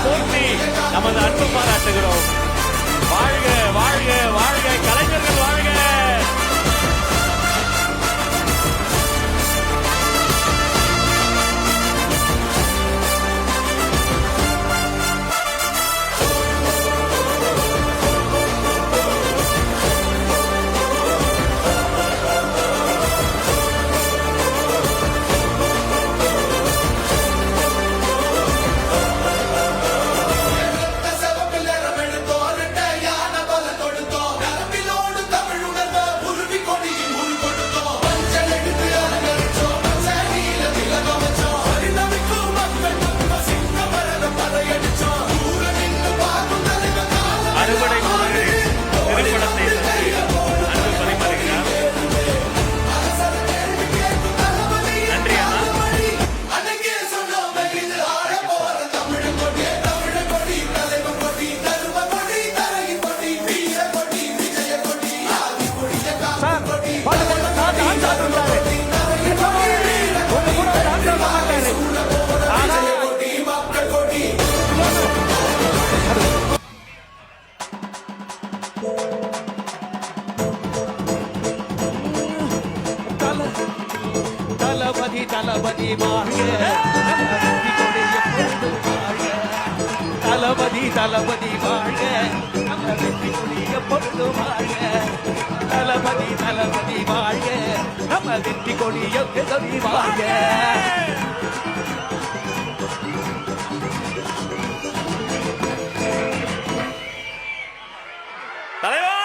போற்றி நமது அன்பு பாராட்டுகிறோம். வாழ்க வாழ்க வாழ்க கலைஞர்கள் வாழ்க. தளபதி தளபதி வாழ்க, தளபதி தளபதி வாழ்க, நம்ம வெற்றி கொடி எப்பொழுது வாழ்க. தளபதி தளபதி வாழ்க, நம்ம வெற்றி கொடி எப்பொழுது வாழ்க. தலைவா